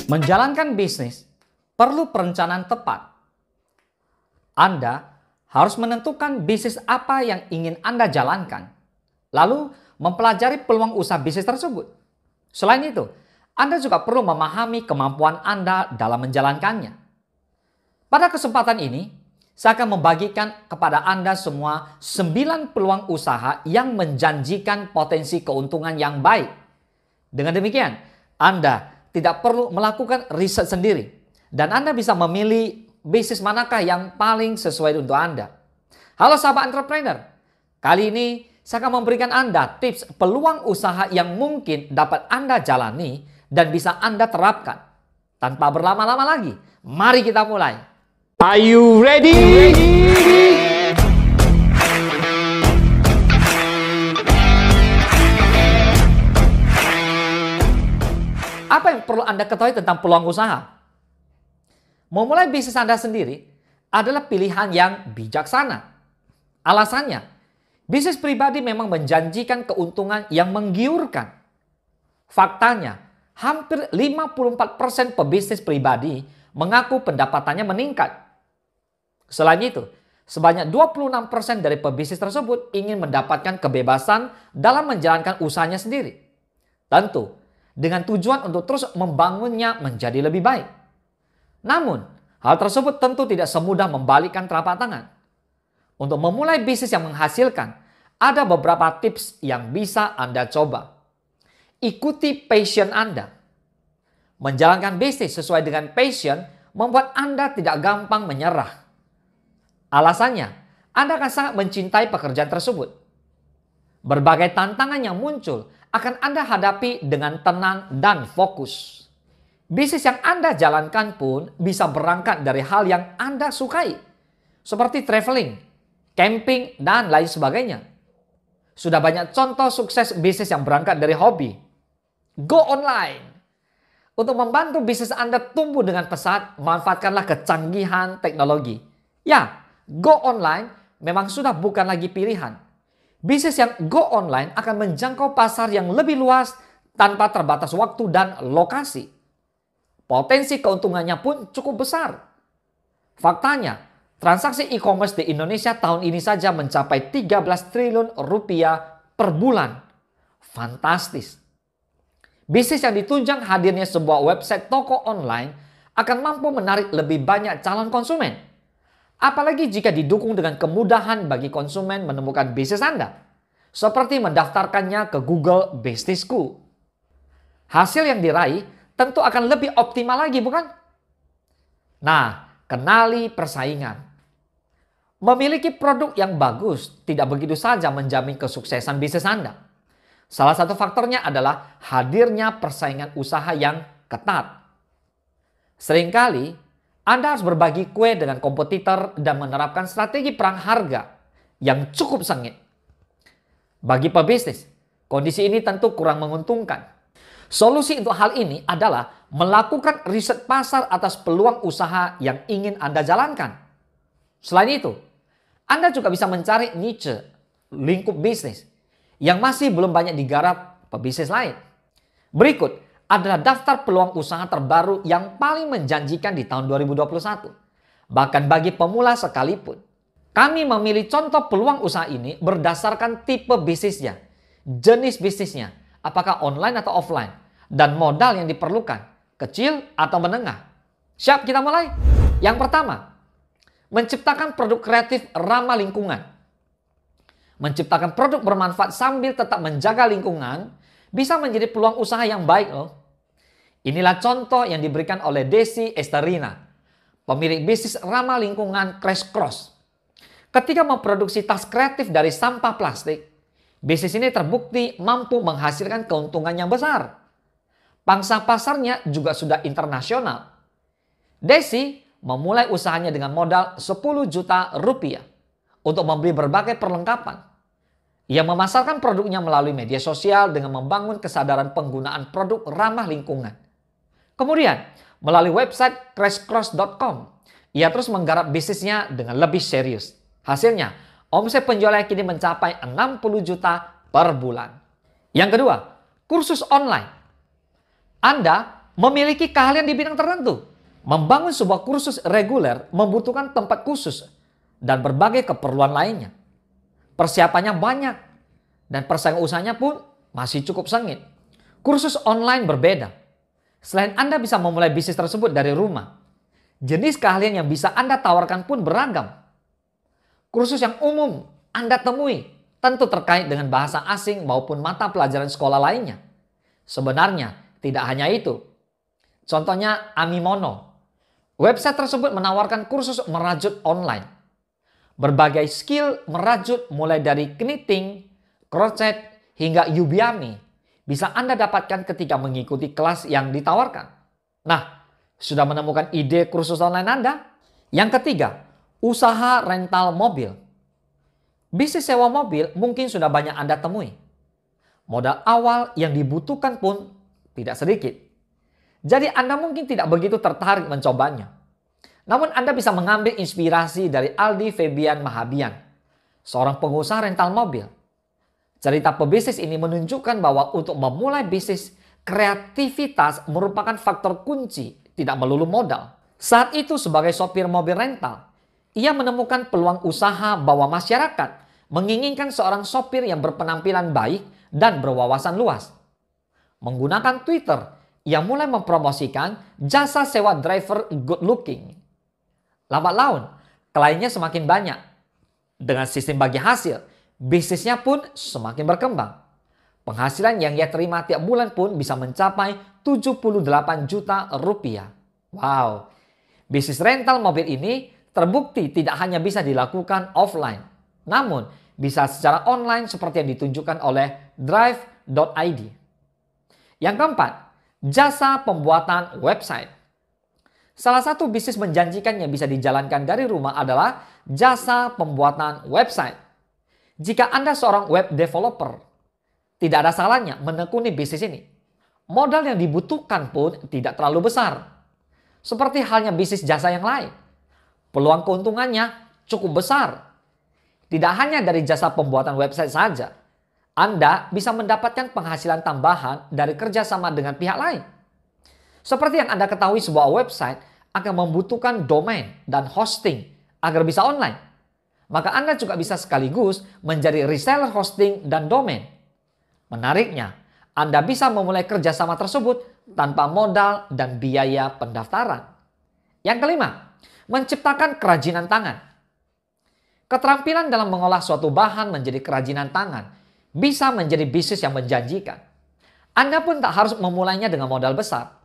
Menjalankan bisnis perlu perencanaan tepat. Anda harus menentukan bisnis apa yang ingin Anda jalankan, lalu mempelajari peluang usaha bisnis tersebut. Selain itu, Anda juga perlu memahami kemampuan Anda dalam menjalankannya. Pada kesempatan ini, saya akan membagikan kepada Anda semua 9 peluang usaha yang menjanjikan potensi keuntungan yang baik. Dengan demikian, Anda tidak perlu melakukan riset sendiri dan Anda bisa memilih bisnis manakah yang paling sesuai untuk Anda. Halo sahabat entrepreneur, kali ini saya akan memberikan Anda tips peluang usaha yang mungkin dapat Anda jalani dan bisa Anda terapkan. Tanpa berlama-lama lagi, mari kita mulai. Are you ready? Apa yang perlu Anda ketahui tentang peluang usaha? Memulai bisnis Anda sendiri adalah pilihan yang bijaksana. Alasannya, bisnis pribadi memang menjanjikan keuntungan yang menggiurkan. Faktanya, hampir 54% pebisnis pribadi mengaku pendapatannya meningkat. Selain itu, sebanyak 26% dari pebisnis tersebut ingin mendapatkan kebebasan dalam menjalankan usahanya sendiri. Tentu, dengan tujuan untuk terus membangunnya menjadi lebih baik. Namun, hal tersebut tentu tidak semudah membalikkan telapak tangan. Untuk memulai bisnis yang menghasilkan, ada beberapa tips yang bisa Anda coba. Ikuti passion Anda. Menjalankan bisnis sesuai dengan passion membuat Anda tidak gampang menyerah. Alasannya, Anda akan sangat mencintai pekerjaan tersebut. Berbagai tantangan yang muncul akan Anda hadapi dengan tenang dan fokus. Bisnis yang Anda jalankan pun bisa berangkat dari hal yang Anda sukai, seperti traveling, camping, dan lain sebagainya. Sudah banyak contoh sukses bisnis yang berangkat dari hobi. Go online. Untuk membantu bisnis Anda tumbuh dengan pesat, manfaatkanlah kecanggihan teknologi. Ya, go online memang sudah bukan lagi pilihan. Bisnis yang go online akan menjangkau pasar yang lebih luas tanpa terbatas waktu dan lokasi. Potensi keuntungannya pun cukup besar. Faktanya, transaksi e-commerce di Indonesia tahun ini saja mencapai 13 triliun rupiah per bulan. Fantastis. Bisnis yang ditunjang hadirnya sebuah website toko online akan mampu menarik lebih banyak calon konsumen. Apalagi jika didukung dengan kemudahan bagi konsumen menemukan bisnis Anda. Seperti mendaftarkannya ke Google Bisnisku. Hasil yang diraih tentu akan lebih optimal lagi, bukan? Nah, kenali persaingan. Memiliki produk yang bagus tidak begitu saja menjamin kesuksesan bisnis Anda. Salah satu faktornya adalah hadirnya persaingan usaha yang ketat. Seringkali Anda harus berbagi kue dengan kompetitor dan menerapkan strategi perang harga yang cukup sengit. Bagi pebisnis, kondisi ini tentu kurang menguntungkan. Solusi untuk hal ini adalah melakukan riset pasar atas peluang usaha yang ingin Anda jalankan. Selain itu, Anda juga bisa mencari niche, lingkup bisnis, yang masih belum banyak digarap pebisnis lain. Berikut adalah daftar peluang usaha terbaru yang paling menjanjikan di tahun 2021. Bahkan bagi pemula sekalipun. Kami memilih contoh peluang usaha ini berdasarkan tipe bisnisnya, jenis bisnisnya, apakah online atau offline, dan modal yang diperlukan, kecil atau menengah. Siap, kita mulai? Yang pertama, menciptakan produk kreatif ramah lingkungan. Menciptakan produk bermanfaat sambil tetap menjaga lingkungan bisa menjadi peluang usaha yang baik loh. Inilah contoh yang diberikan oleh Desi Esterina, pemilik bisnis ramah lingkungan Crash Cross. Ketika memproduksi tas kreatif dari sampah plastik, bisnis ini terbukti mampu menghasilkan keuntungan yang besar. Pangsa pasarnya juga sudah internasional. Desi memulai usahanya dengan modal 10 juta rupiah untuk membeli berbagai perlengkapan. Ia memasarkan produknya melalui media sosial dengan membangun kesadaran penggunaan produk ramah lingkungan. Kemudian, melalui website crashcross.com, ia terus menggarap bisnisnya dengan lebih serius. Hasilnya, omset penjualan kini mencapai 60 juta per bulan. Yang kedua, kursus online. Anda memiliki keahlian di bidang tertentu. Membangun sebuah kursus reguler membutuhkan tempat khusus dan berbagai keperluan lainnya. Persiapannya banyak dan persaingan usahanya pun masih cukup sengit. Kursus online berbeda. Selain Anda bisa memulai bisnis tersebut dari rumah, jenis keahlian yang bisa Anda tawarkan pun beragam. Kursus yang umum Anda temui tentu terkait dengan bahasa asing maupun mata pelajaran sekolah lainnya. Sebenarnya tidak hanya itu. Contohnya Amimono. Website tersebut menawarkan kursus merajut online. Berbagai skill merajut mulai dari knitting, crochet, hingga Udemy bisa Anda dapatkan ketika mengikuti kelas yang ditawarkan. Nah, sudah menemukan ide kursus online Anda? Yang ketiga, usaha rental mobil. Bisnis sewa mobil mungkin sudah banyak Anda temui. Modal awal yang dibutuhkan pun tidak sedikit. Jadi Anda mungkin tidak begitu tertarik mencobanya. Namun Anda bisa mengambil inspirasi dari Aldi Febian Mahabian, seorang pengusaha rental mobil. Cerita pebisnis ini menunjukkan bahwa untuk memulai bisnis, kreativitas merupakan faktor kunci, tidak melulu modal. Saat itu sebagai sopir mobil rental, ia menemukan peluang usaha bahwa masyarakat menginginkan seorang sopir yang berpenampilan baik dan berwawasan luas. Menggunakan Twitter, ia mulai mempromosikan jasa sewa driver good looking. Lambat laun, kliennya semakin banyak. Dengan sistem bagi hasil, bisnisnya pun semakin berkembang. Penghasilan yang ia terima tiap bulan pun bisa mencapai 78 juta rupiah. Wow, bisnis rental mobil ini terbukti tidak hanya bisa dilakukan offline, namun bisa secara online seperti yang ditunjukkan oleh drive.id. Yang keempat, jasa pembuatan website. Salah satu bisnis menjanjikan yang bisa dijalankan dari rumah adalah jasa pembuatan website. Jika Anda seorang web developer, tidak ada salahnya menekuni bisnis ini. Modal yang dibutuhkan pun tidak terlalu besar. Seperti halnya bisnis jasa yang lain. Peluang keuntungannya cukup besar. Tidak hanya dari jasa pembuatan website saja. Anda bisa mendapatkan penghasilan tambahan dari kerjasama dengan pihak lain. Seperti yang Anda ketahui, sebuah website akan membutuhkan domain dan hosting agar bisa online. Maka Anda juga bisa sekaligus menjadi reseller hosting dan domain. Menariknya, Anda bisa memulai kerjasama tersebut tanpa modal dan biaya pendaftaran. Yang kelima, menciptakan kerajinan tangan. Keterampilan dalam mengolah suatu bahan menjadi kerajinan tangan bisa menjadi bisnis yang menjanjikan. Anda pun tak harus memulainya dengan modal besar.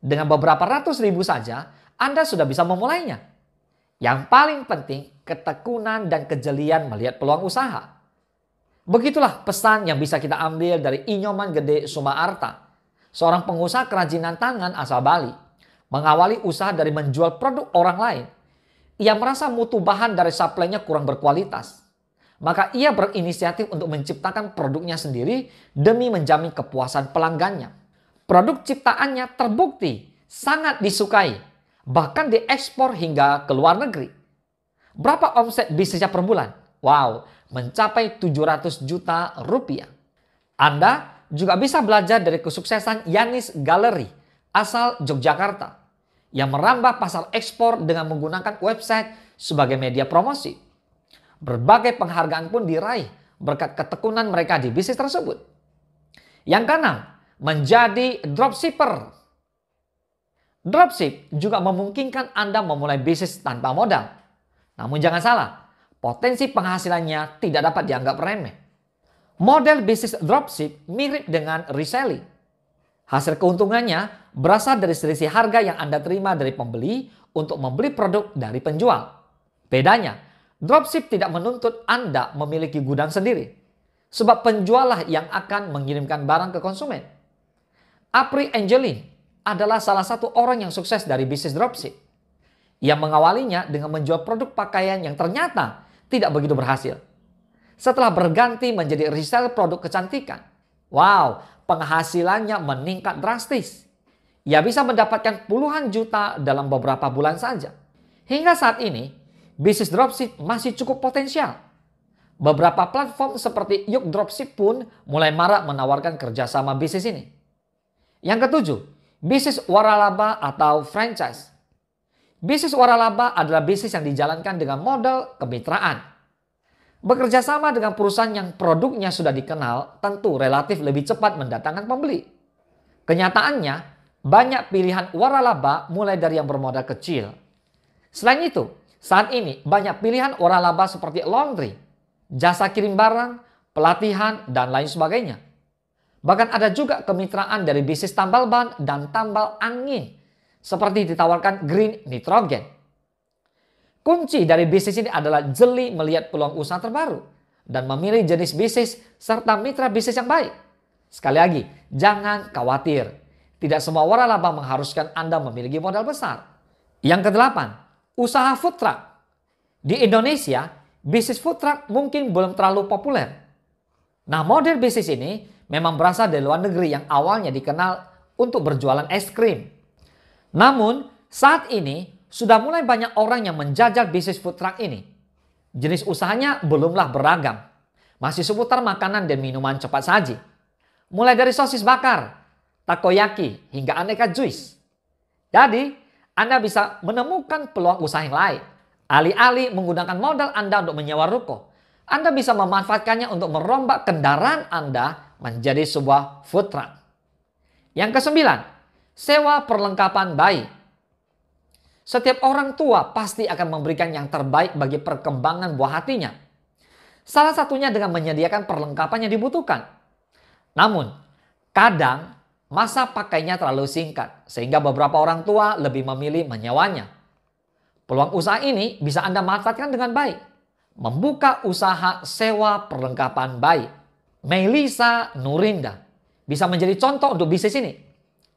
Dengan beberapa ratus ribu saja, Anda sudah bisa memulainya. Yang paling penting, ketekunan dan kejelian melihat peluang usaha. Begitulah pesan yang bisa kita ambil dari Inyoman Gede Sumaarta, seorang pengusaha kerajinan tangan asal Bali. Mengawali usaha dari menjual produk orang lain. Ia merasa mutu bahan dari suplainya kurang berkualitas. Maka ia berinisiatif untuk menciptakan produknya sendiri demi menjamin kepuasan pelanggannya. Produk ciptaannya terbukti sangat disukai, bahkan diekspor hingga ke luar negeri. Berapa omset bisnisnya per bulan? Wow, mencapai 700 juta rupiah. Anda juga bisa belajar dari kesuksesan Yanis Gallery asal Yogyakarta yang merambah pasar ekspor dengan menggunakan website sebagai media promosi. Berbagai penghargaan pun diraih berkat ketekunan mereka di bisnis tersebut. Yang keenam, menjadi dropshipper. Dropship juga memungkinkan Anda memulai bisnis tanpa modal. Namun jangan salah, potensi penghasilannya tidak dapat dianggap remeh. Model bisnis dropship mirip dengan reselling. Hasil keuntungannya berasal dari selisih harga yang Anda terima dari pembeli untuk membeli produk dari penjual. Bedanya, dropship tidak menuntut Anda memiliki gudang sendiri. Sebab penjual yang akan mengirimkan barang ke konsumen. Apri Angelin adalah salah satu orang yang sukses dari bisnis dropship. Ia mengawalinya dengan menjual produk pakaian yang ternyata tidak begitu berhasil. Setelah berganti menjadi reseller produk kecantikan, wow, penghasilannya meningkat drastis. Ia bisa mendapatkan puluhan juta dalam beberapa bulan saja. Hingga saat ini, bisnis dropship masih cukup potensial. Beberapa platform seperti Yuk Dropship pun mulai marak menawarkan kerjasama bisnis ini. Yang ketujuh, bisnis waralaba atau franchise. Bisnis waralaba adalah bisnis yang dijalankan dengan model kemitraan. Bekerja sama dengan perusahaan yang produknya sudah dikenal tentu relatif lebih cepat mendatangkan pembeli. Kenyataannya, banyak pilihan waralaba mulai dari yang bermodal kecil. Selain itu, saat ini banyak pilihan waralaba seperti laundry, jasa kirim barang, pelatihan, dan lain sebagainya. Bahkan ada juga kemitraan dari bisnis tambal ban dan tambal angin, seperti ditawarkan green nitrogen. Kunci dari bisnis ini adalah jeli melihat peluang usaha terbaru dan memilih jenis bisnis serta mitra bisnis yang baik. Sekali lagi, jangan khawatir. Tidak semua waralaba mengharuskan Anda memiliki modal besar. Yang kedelapan, usaha food truck. Di Indonesia, bisnis food truck mungkin belum terlalu populer. Nah, model bisnis ini memang berasal dari luar negeri yang awalnya dikenal untuk berjualan es krim. Namun, saat ini sudah mulai banyak orang yang menjajal bisnis food truck ini. Jenis usahanya belumlah beragam. Masih seputar makanan dan minuman cepat saji. Mulai dari sosis bakar, takoyaki, hingga aneka juice. Jadi, Anda bisa menemukan peluang usaha yang lain. Alih-alih menggunakan modal Anda untuk menyewa ruko, Anda bisa memanfaatkannya untuk merombak kendaraan Anda menjadi sebuah food truck. Yang kesembilan, sewa perlengkapan bayi. Setiap orang tua pasti akan memberikan yang terbaik bagi perkembangan buah hatinya. Salah satunya dengan menyediakan perlengkapan yang dibutuhkan. Namun, kadang masa pakainya terlalu singkat sehingga beberapa orang tua lebih memilih menyewanya. Peluang usaha ini bisa Anda manfaatkan dengan baik. Membuka usaha sewa perlengkapan bayi. Melisa Nurinda bisa menjadi contoh untuk bisnis ini.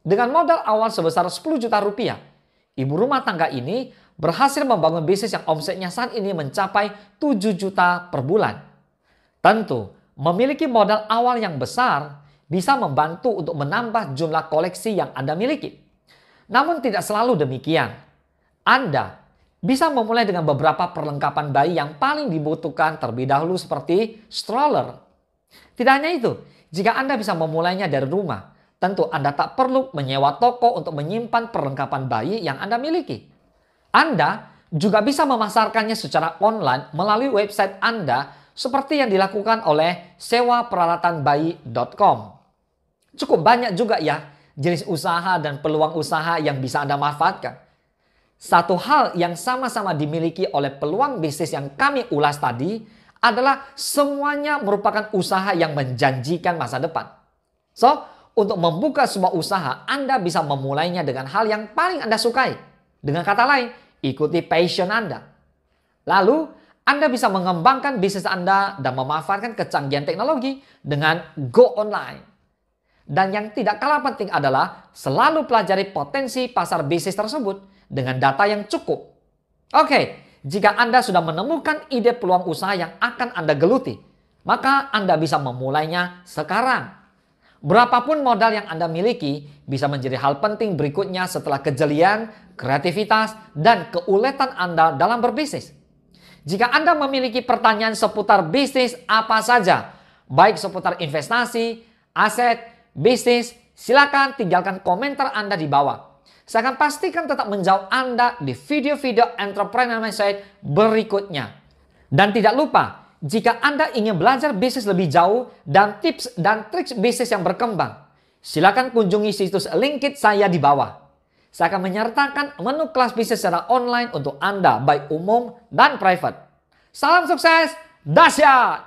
Dengan modal awal sebesar 10 juta rupiah, ibu rumah tangga ini berhasil membangun bisnis yang omsetnya saat ini mencapai 7 juta per bulan. Tentu, memiliki modal awal yang besar bisa membantu untuk menambah jumlah koleksi yang Anda miliki. Namun tidak selalu demikian. Anda bisa memulai dengan beberapa perlengkapan bayi yang paling dibutuhkan terlebih dahulu seperti stroller. Tidak hanya itu, jika Anda bisa memulainya dari rumah, tentu Anda tak perlu menyewa toko untuk menyimpan perlengkapan bayi yang Anda miliki. Anda juga bisa memasarkannya secara online melalui website Anda seperti yang dilakukan oleh sewaperalatanabayi.com. Cukup banyak juga ya jenis usaha dan peluang usaha yang bisa Anda manfaatkan. Satu hal yang sama-sama dimiliki oleh peluang bisnis yang kami ulas tadi adalah semuanya merupakan usaha yang menjanjikan masa depan. So, untuk membuka sebuah usaha, Anda bisa memulainya dengan hal yang paling Anda sukai. Dengan kata lain, ikuti passion Anda. Lalu, Anda bisa mengembangkan bisnis Anda dan memanfaatkan kecanggihan teknologi dengan go online. Dan yang tidak kalah penting adalah selalu pelajari potensi pasar bisnis tersebut dengan data yang cukup. Oke, jika Anda sudah menemukan ide peluang usaha yang akan Anda geluti, maka Anda bisa memulainya sekarang. Berapapun modal yang Anda miliki bisa menjadi hal penting berikutnya setelah kejelian, kreativitas, dan keuletan Anda dalam berbisnis. Jika Anda memiliki pertanyaan seputar bisnis apa saja, baik seputar investasi, aset, bisnis, silakan tinggalkan komentar Anda di bawah. Saya akan pastikan tetap menjawab Anda di video-video Entrepreneur Mindset berikutnya. Dan tidak lupa, jika Anda ingin belajar bisnis lebih jauh dan tips dan trik bisnis yang berkembang, silakan kunjungi situs LinkedIn saya di bawah. Saya akan menyertakan menu kelas bisnis secara online untuk Anda, baik umum dan private. Salam sukses, dahsyat!